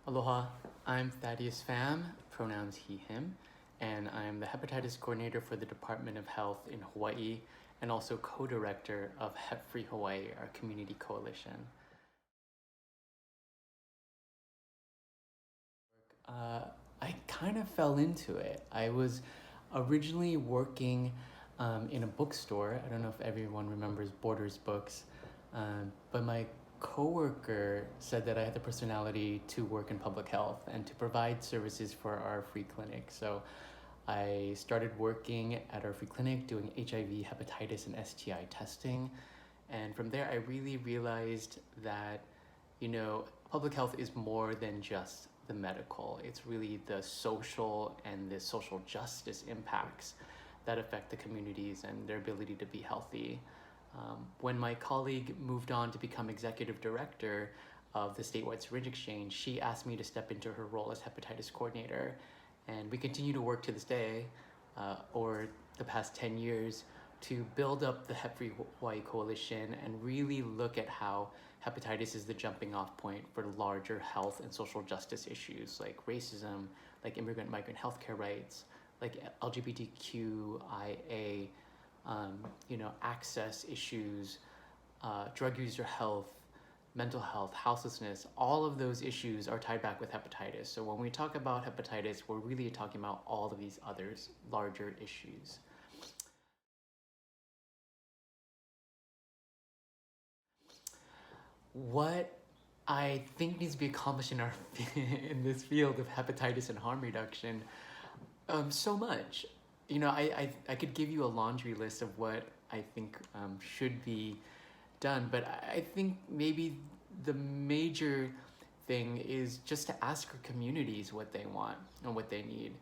Aloha, I'm Thaddeus Pham, pronouns he, him, and I'm the Hepatitis Coordinator for the Department of Health in Hawaii and also co-director of Hep Free Hawaii, our community coalition. Uh, I kind of fell into it. I was originally working in a bookstore. I don't know if everyone remembers Borders Books, but my coworker said that I had the personality to work in public health and to provide services for our free clinic. So I started working at our free clinic doing HIV, hepatitis, and STI testing. And from there, I really realized that, public health is more than just the medical. It's really the social and the social justice impacts that affect the communities and their ability to be healthy. When my colleague moved on to become executive director of the statewide syringe exchange, she asked me to step into her role as hepatitis coordinator. And we continue to work to this day, or the past 10 years, to build up the Hep Free Hawaii Coalition and really look at how hepatitis is the jumping off point for larger health and social justice issues like racism, like immigrant migrant healthcare rights, like LGBTQIA, access issues, drug user health, mental health, houselessness, all of those issues are tied back with hepatitis. So when we talk about hepatitis, we're really talking about all of these others, larger issues. What I think needs to be accomplished in our in this field of hepatitis and harm reduction, so much. I could give you a laundry list of what I think should be done, but I think maybe the major thing is just to ask our communities what they want and what they need.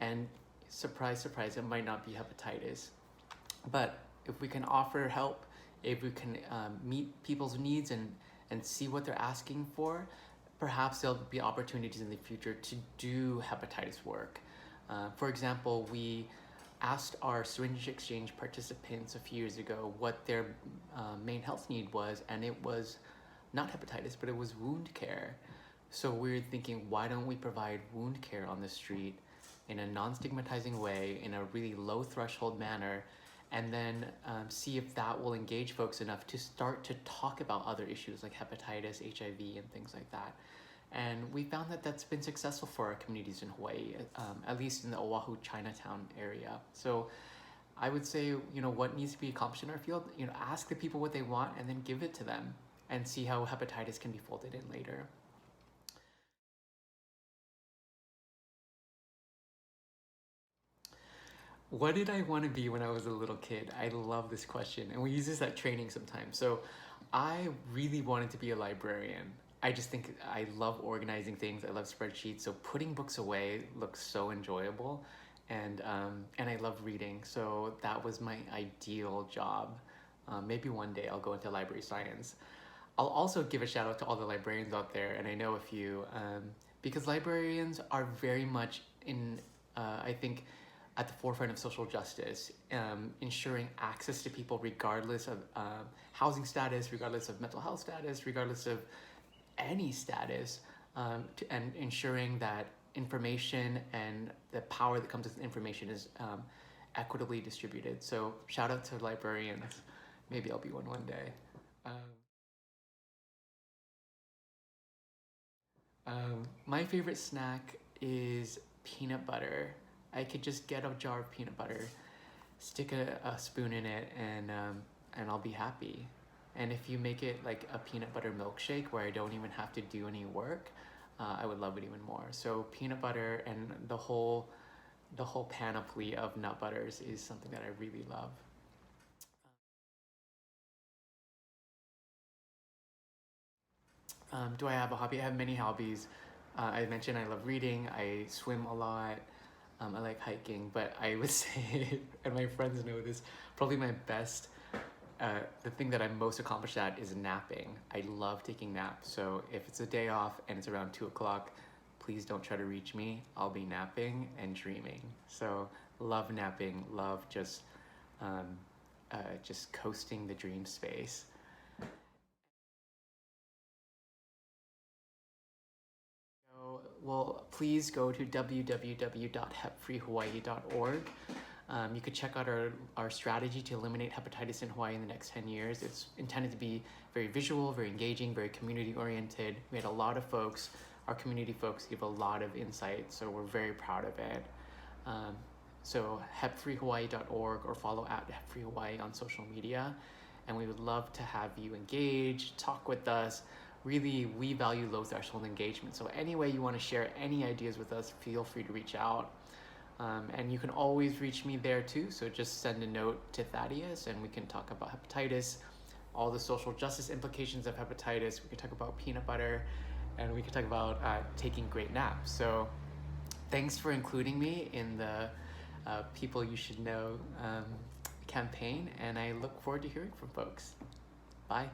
And surprise, surprise, it might not be hepatitis. But if we can offer help, if we can meet people's needs and see what they're asking for, perhaps there'll be opportunities in the future to do hepatitis work. For example, we asked our syringe exchange participants a few years ago what their main health need was, and it was not hepatitis, but it was wound care. So we're thinking, why don't we provide wound care on the street in a non-stigmatizing way, in a really low threshold manner, and then see if that will engage folks enough to start to talk about other issues like hepatitis, HIV, and things like that. And we found that that's been successful for our communities in Hawaii, at least in the Oahu, Chinatown area. So I would say, what needs to be accomplished in our field, ask the people what they want and then give it to them and see how hepatitis can be folded in later. What did I want to be when I was a little kid? I love this question, and we use this at training sometimes. So I really wanted to be a librarian. I just think I love organizing things. I love spreadsheets. So putting books away looks so enjoyable, and I love reading. So that was my ideal job. Maybe one day I'll go into library science. I'll also give a shout out to all the librarians out there, and I know a few, because librarians are very much I think, at the forefront of social justice, ensuring access to people regardless of housing status, regardless of mental health status, regardless of any status, and ensuring that information and the power that comes with information is equitably distributed. So shout out to librarians. Maybe I'll be one day. Um, my favorite snack is peanut butter. I could just get a jar of peanut butter, stick a spoon in it, and I'll be happy. And if you make it like a peanut butter milkshake where I don't even have to do any work, I would love it even more. So peanut butter and the whole panoply of nut butters is something that I really love. Do I have a hobby? I have many hobbies. I mentioned I love reading. I swim a lot. I like hiking, but I would say, and my friends know this, probably my best, the thing that I'm most accomplished at is napping. I love taking naps. So if it's a day off and it's around 2 o'clock, please don't try to reach me. I'll be napping and dreaming. So love napping, love um, just coasting the dream space. Well, please go to www.hepfreehawaii.org. You could check out our strategy to eliminate hepatitis in Hawaii in the next 10 years. It's intended to be very visual, very engaging, very community oriented. We had a lot of folks, our community folks give a lot of insight, so we're very proud of it. So hepfreehawaii.org or follow at hepfreehawaii on social media. And we would love to have you engage, talk with us. Really, we value low threshold engagement. So any way you want to share any ideas with us, feel free to reach out. And you can always reach me there too. So just send a note to Thaddeus and we can talk about hepatitis, all the social justice implications of hepatitis. We can talk about peanut butter and we can talk about taking great naps. So thanks for including me in the People You Should Know campaign. And I look forward to hearing from folks. Bye.